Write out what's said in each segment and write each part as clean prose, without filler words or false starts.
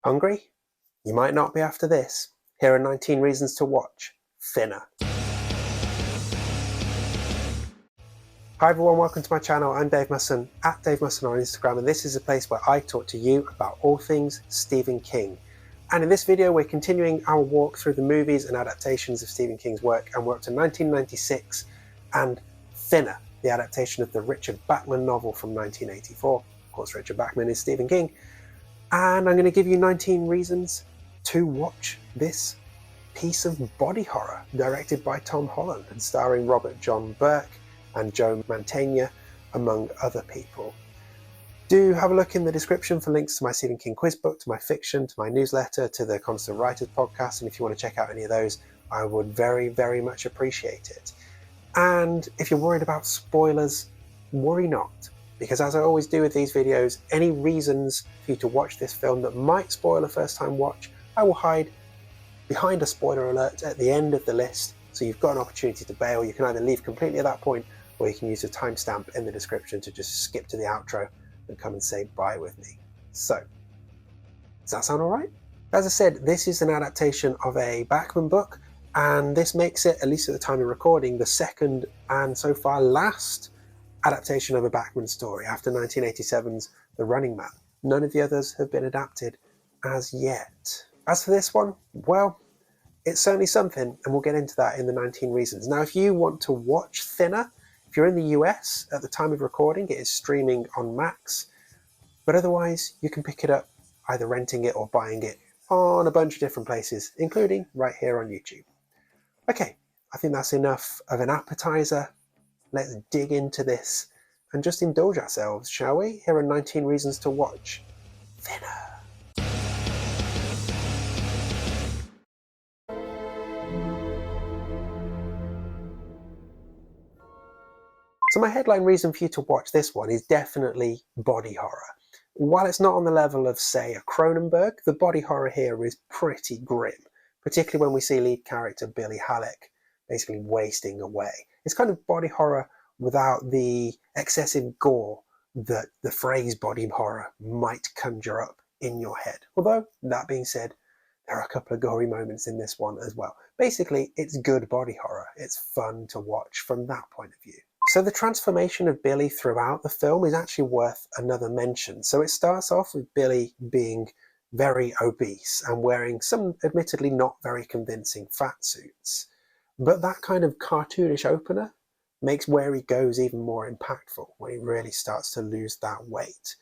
Hungry? You might not be after this. Here are 19 reasons to watch Thinner. Hi everyone, welcome to my channel. I'm Dave Musson, at Dave Musson on Instagram, and this is a place where I talk to you about all things Stephen King. And in this video, we're continuing our walk through the movies and adaptations of Stephen King's work, and we're up to 1996 and Thinner, the adaptation of the Richard Bachman novel from 1984. Of course, Richard Bachman is Stephen King. And I'm going to give you 19 reasons to watch this piece of body horror directed by Tom Holland and starring Robert John Burke and Joe Mantegna, among other people. Do have a look in the description for links to my Stephen King quiz book, to my fiction, to my newsletter, to the Constant Writers podcast, and if you want to check out any of those, I would very, very much appreciate it. And if you're worried about spoilers, worry not, because as I always do with these videos, any reasons for you to watch this film that might spoil a first-time watch, I will hide behind a spoiler alert at the end of the list, so you've got an opportunity to bail. You can either leave completely at that point, or you can use a timestamp in the description to just skip to the outro and come and say bye with me. So, does that sound alright? As I said, this is an adaptation of a Bachman book, and this makes it, at least at the time of recording, the second and so far last adaptation of a Bachman story after 1987's The Running Man. None of the others have been adapted as yet. As for this one, well, it's certainly something, and we'll get into that in the 19 reasons. Now, if you want to watch Thinner, if you're in the US at the time of recording, it is streaming on Max, but otherwise you can pick it up either renting it or buying it on a bunch of different places, including right here on YouTube. Okay, I think that's enough of an appetizer. Let's dig into this and just indulge ourselves, shall we? Here are 19 reasons to watch Thinner. So my headline reason for you to watch this one is definitely body horror. While it's not on the level of, say, a Cronenberg, the body horror here is pretty grim, particularly when we see lead character Billy Halleck basically wasting away. It's kind of body horror without the excessive gore that the phrase body horror might conjure up in your head. Although, that being said, there are a couple of gory moments in this one as well. Basically, it's good body horror. It's fun to watch from that point of view. So the transformation of Billy throughout the film is actually worth another mention. So it starts off with Billy being very obese and wearing some admittedly not very convincing fat suits. But that kind of cartoonish opener makes where he goes even more impactful when he really starts to lose that weight.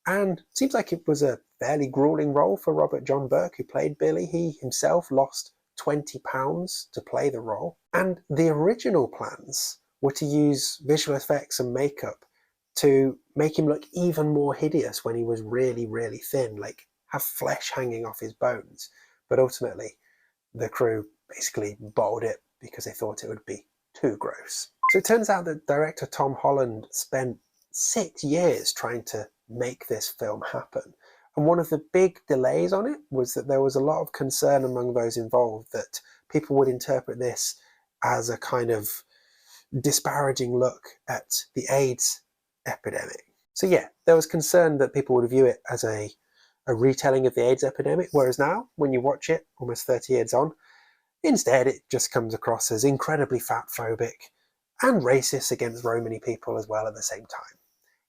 And it seems like it was a fairly grueling role for Robert John Burke, who played Billy. He himself lost 20 pounds to play the role. And the original plans were to use visual effects and makeup to make him look even more hideous when he was really, really thin, like have flesh hanging off his bones. But ultimately, the crew basically bottled it because they thought it would be too gross. So it turns out that director Tom Holland spent 6 years trying to make this film happen. And one of the big delays on it was that there was a lot of concern among those involved that people would interpret this as a kind of disparaging look at the AIDS epidemic. So yeah, there was concern that people would view it as a retelling of the AIDS epidemic, whereas now, when you watch it almost 30 years on, instead it just comes across as incredibly fat-phobic and racist against Romany people as well at the same time.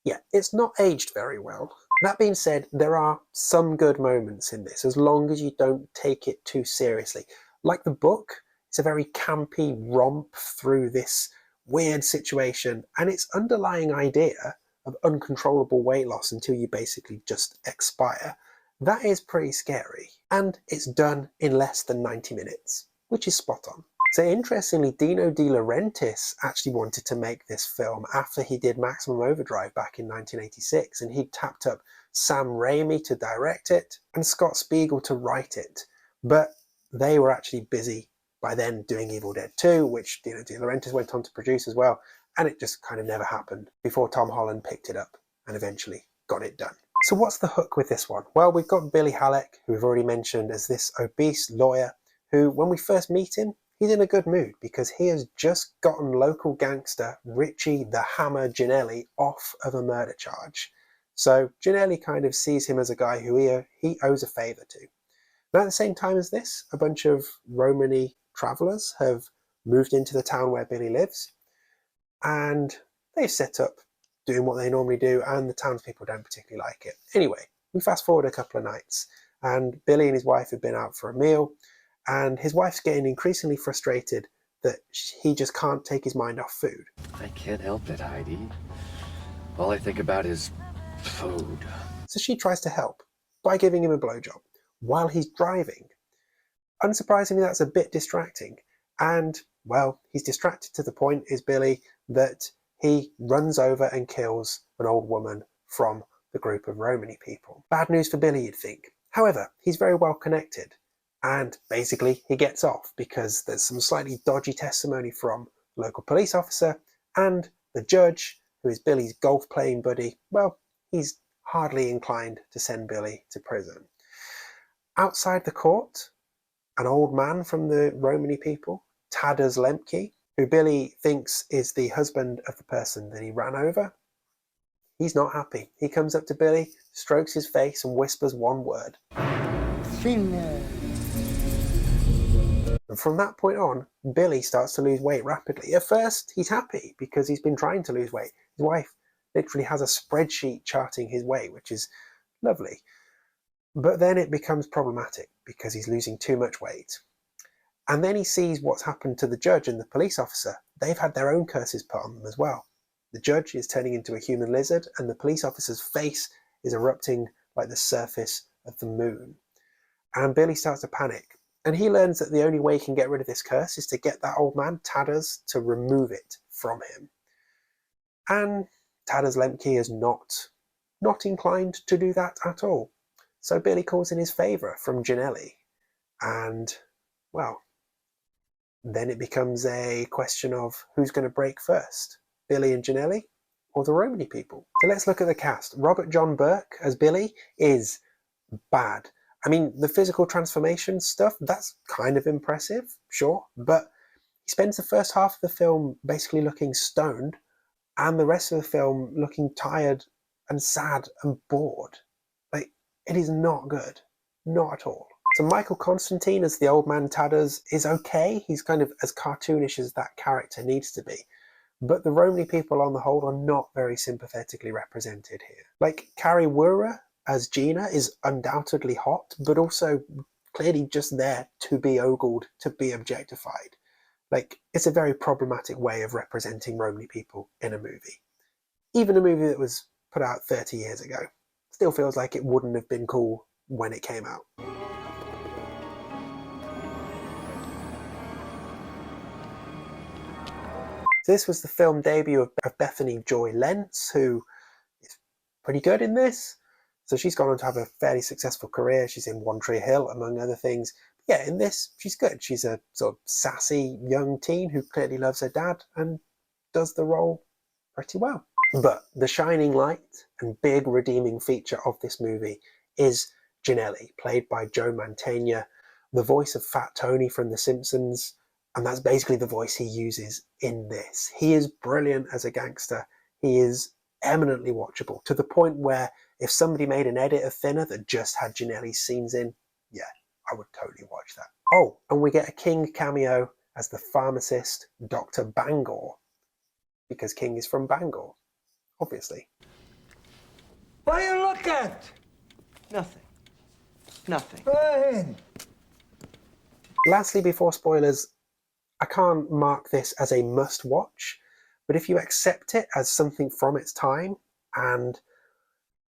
Yeah, it's not aged very well. That being said, there are some good moments in this, as long as you don't take it too seriously. Like the book, it's a very campy romp through this weird situation and its underlying idea of uncontrollable weight loss until you basically just expire. That is pretty scary, and it's done in less than 90 minutes, which is spot on. So interestingly, Dino De Laurentiis actually wanted to make this film after he did Maximum Overdrive back in 1986, and he tapped up Sam Raimi to direct it and Scott Spiegel to write it, but they were actually busy by then doing Evil Dead 2, which Dino De Laurentiis went on to produce as well, and it just kind of never happened before Tom Holland picked it up and eventually got it done. So what's the hook with this one? Well, we've got Billy Halleck, who we've already mentioned as this obese lawyer, who, when we first meet him, he's in a good mood because he has just gotten local gangster Richie the Hammer Ginelli off of a murder charge. So Ginelli kind of sees him as a guy who he owes a favour to. But at the same time as this, a bunch of Romany travellers have moved into the town where Billy lives, and they've set up doing what they normally do, and the townspeople don't particularly like it. Anyway, we fast forward a couple of nights, and Billy and his wife have been out for a meal, and his wife's getting increasingly frustrated that he just can't take his mind off food. I can't help it, Heidi. All I think about is food. So she tries to help by giving him a blowjob while he's driving. Unsurprisingly, that's a bit distracting, and, well, he's distracted to the point, is Billy, that he runs over and kills an old woman from the group of Romany people. Bad news for Billy, you'd think. However, he's very well connected, and basically he gets off because there's some slightly dodgy testimony from the local police officer, and the judge, who is Billy's golf-playing buddy, well, he's hardly inclined to send Billy to prison. Outside the court, an old man from the Romany people, Tadeusz Lemke, who Billy thinks is the husband of the person that he ran over, he's not happy. He comes up to Billy, strokes his face, and whispers one word. Thinner. And from that point on, Billy starts to lose weight rapidly. At first, he's happy because he's been trying to lose weight. His wife literally has a spreadsheet charting his weight, which is lovely. But then it becomes problematic because he's losing too much weight. And then he sees what's happened to the judge and the police officer. They've had their own curses put on them as well. The judge is turning into a human lizard, and the police officer's face is erupting like the surface of the moon. And Billy starts to panic. And he learns that the only way he can get rid of this curse is to get that old man, Tadeusz, to remove it from him. And Tadeusz Lemke is not inclined to do that at all. So Billy calls in his favour from Ginelli. And, well, then it becomes a question of who's going to break first, Billy and Ginelli or the Romany people. So let's look at the cast. Robert John Burke as Billy is bad. I mean, the physical transformation stuff, that's kind of impressive, sure, but he spends the first half of the film basically looking stoned, and the rest of the film looking tired and sad and bored. Like, it is not good. Not at all. So Michael Constantine as the old man Tadeusz is okay. He's kind of as cartoonish as that character needs to be. But the Romany people on the whole are not very sympathetically represented here. Like, Carrie Wurra as Gina is undoubtedly hot, but also clearly just there to be ogled, to be objectified. Like, it's a very problematic way of representing Romany people in a movie. Even a movie that was put out 30 years ago still feels like it wouldn't have been cool when it came out. This was the film debut of Bethany Joy Lenz, who is pretty good in this. So she's gone on to have a fairly successful career. She's in One Tree Hill, among other things. But yeah, in this, she's good. She's a sort of sassy young teen who clearly loves her dad and does the role pretty well. But the shining light and big redeeming feature of this movie is Ginelli, played by Joe Mantegna, the voice of Fat Tony from The Simpsons, and that's basically the voice he uses in this. He is brilliant as a gangster. He is eminently watchable, to the point where if somebody made an edit of Thinner that just had Ginelli's scenes in, yeah, I would totally watch that. Oh, and we get a King cameo as the pharmacist, Dr. Bangor, because King is from Bangor, obviously. What do you look at? Nothing. Nothing. Go ahead. Lastly, before spoilers, I can't mark this as a must-watch, but if you accept it as something from its time and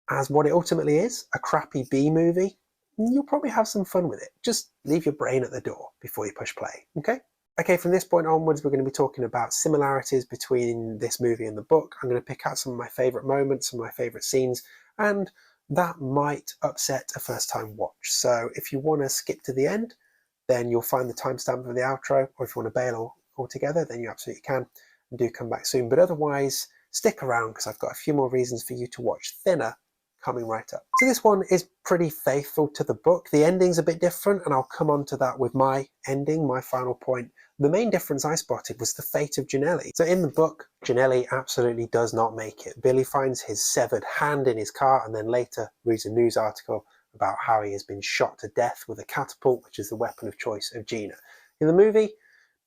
as what it ultimately is, a crappy B-movie, you'll probably have some fun with it. Just leave your brain at the door before you push play, okay? Okay, from this point onwards, we're going to be talking about similarities between this movie and the book. I'm going to pick out some of my favourite moments, some of my favourite scenes, and that might upset a first-time watch. So if you want to skip to the end, then you'll find the timestamp for the outro, or if you want to bail altogether, then you absolutely can, and do come back soon. But otherwise, stick around, because I've got a few more reasons for you to watch Thinner coming right up. So this one is pretty faithful to the book. The ending's a bit different, and I'll come on to that with my ending, my final point. The main difference I spotted was the fate of Ginelli. So in the book, Ginelli absolutely does not make it. Billy finds his severed hand in his car and then later reads a news article about how he has been shot to death with a catapult, which is the weapon of choice of Gina. In the movie,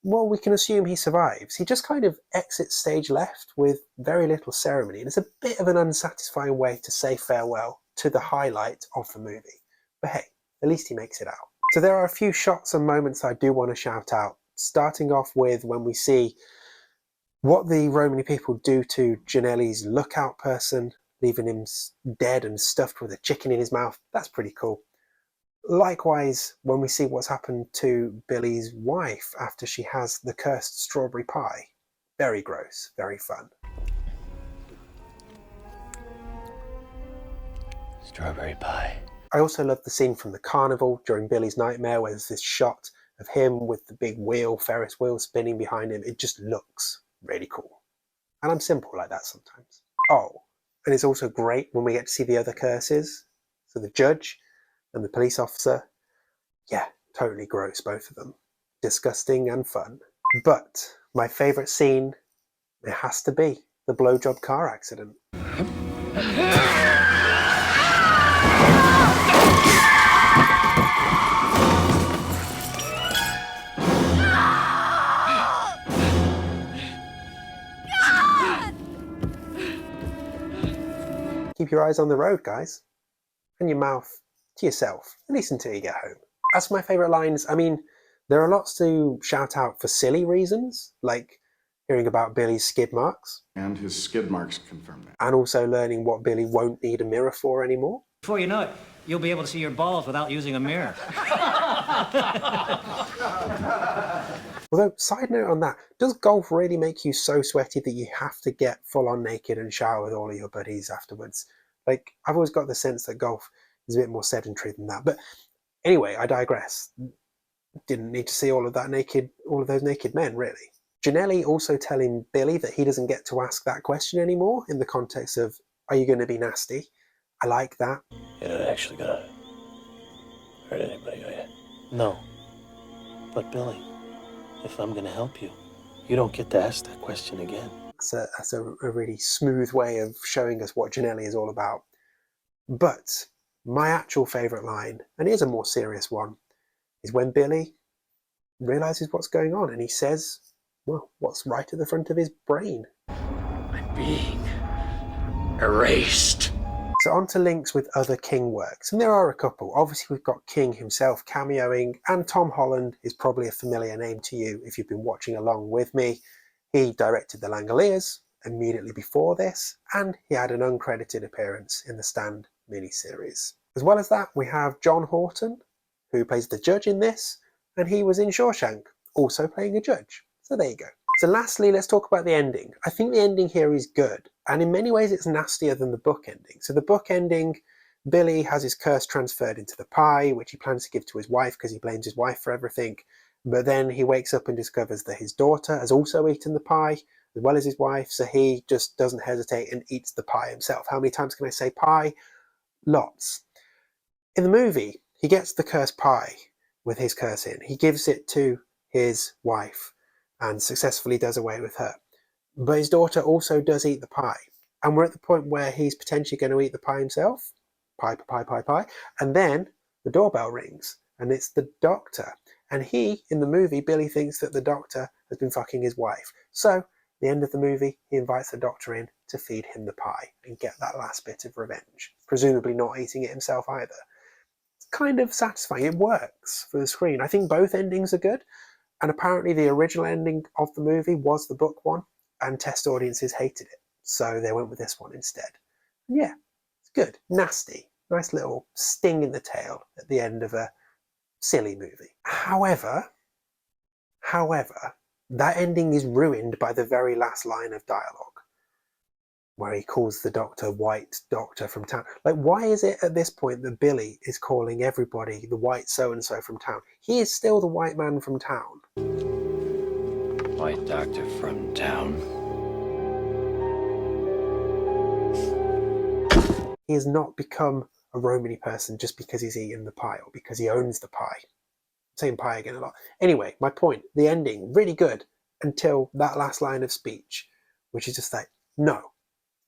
well, we can assume he survives. He just kind of exits stage left with very little ceremony, and it's a bit of an unsatisfying way to say farewell to the highlight of the movie. But hey, at least he makes it out. So there are a few shots and moments I do want to shout out, starting off with when we see what the Romany people do to Ginelli's lookout person, leaving him dead and stuffed with a chicken in his mouth. That's pretty cool. Likewise, when we see what's happened to Billy's wife after she has the cursed strawberry pie. Very gross, very fun. Strawberry pie. I also love the scene from the carnival during Billy's nightmare where there's this shot of him with the big wheel, Ferris wheel spinning behind him. It just looks really cool. And I'm simple like that sometimes. Oh, and it's also great when we get to see the other curses. So the judge and the police officer, yeah, totally gross, both of them. Disgusting and fun. But my favourite scene, it has to be the blowjob car accident. Keep your eyes on the road, guys. And your mouth to yourself, at least until you get home. As for my favourite lines, I mean, there are lots to shout out for silly reasons, like hearing about Billy's skid marks. And his skid marks confirm that. And also learning what Billy won't need a mirror for anymore. Before you know it, you'll be able to see your balls without using a mirror. Although, side note on that, does golf really make you so sweaty that you have to get full on naked and shower with all of your buddies afterwards? Like, I've always got the sense that golf is a bit more sedentary than that. But anyway, I digress. Didn't need to see all of those naked men, really. Ginelli also telling Billy that he doesn't get to ask that question anymore in the context of, are you going to be nasty? I like that. You're not actually gonna hurt anybody, are you? No. But Billy, if I'm gonna help you, you don't get to ask that question again. That's a really smooth way of showing us what Ginelli is all about. But my actual favourite line, and here's a more serious one, is when Billy realises what's going on and he says, well, what's right at the front of his brain? I'm being erased. So on to links with other King works, and there are a couple. Obviously we've got King himself cameoing, and Tom Holland is probably a familiar name to you if you've been watching along with me. He directed The Langoliers immediately before this, and he had an uncredited appearance in the Stand miniseries. As well as that, we have John Horton, who plays the judge in this, and he was in Shawshank, also playing a judge. So there you go. So lastly, let's talk about the ending. I think the ending here is good, and in many ways it's nastier than the book ending. So the book ending, Billy has his curse transferred into the pie, which he plans to give to his wife because he blames his wife for everything. But then he wakes up and discovers that his daughter has also eaten the pie, as well as his wife, so he just doesn't hesitate and eats the pie himself. How many times can I say pie? Lots. In the movie, he gets the cursed pie with his curse in. He gives it to his wife and successfully does away with her. But his daughter also does eat the pie. And we're at the point where he's potentially going to eat the pie himself. Pie, pie, pie, pie. And then the doorbell rings and it's the doctor. And he, in the movie, Billy thinks that the doctor has been fucking his wife. So, at the end of the movie, he invites the doctor in to feed him the pie and get that last bit of revenge. Presumably not eating it himself either. It's kind of satisfying. It works for the screen. I think both endings are good. And apparently the original ending of the movie was the book one, and test audiences hated it. So they went with this one instead. And yeah, it's good. Nasty. Nice little sting in the tail at the end of a silly movie. However, that ending is ruined by the very last line of dialogue, where he calls the doctor White Doctor from town. Like, why is it at this point that Billy is calling everybody the white so-and-so from town? He is still the white man from town. White doctor from town. He has not become a Romany person just because he's eaten the pie or because he owns the pie. I'm saying pie again a lot. Anyway, my point, the ending, really good until that last line of speech, which is just like, no,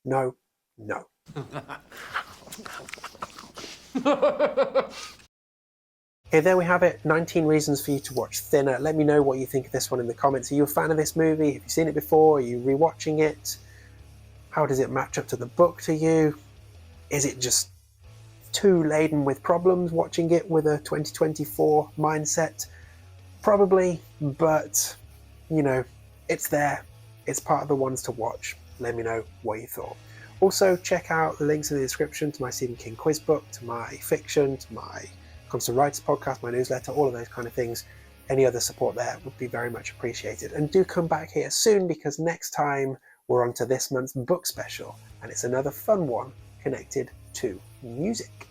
no, no. Okay, there we have it. 19 reasons for you to watch Thinner. Let me know what you think of this one in the comments. Are you a fan of this movie? Have you seen it before? Are you rewatching it? How does it match up to the book to you? Is it just too laden with problems watching it with a 2024 mindset? Probably, but you know, it's there. It's part of the ones to watch. Let me know what you thought. Also, check out the links in the description to my Stephen King quiz book, to my fiction, to my Constant Writers podcast, my newsletter, all of those kind of things. Any other support there would be very much appreciated. And do come back here soon, because next time we're on to this month's book special, and it's another fun one connected to music.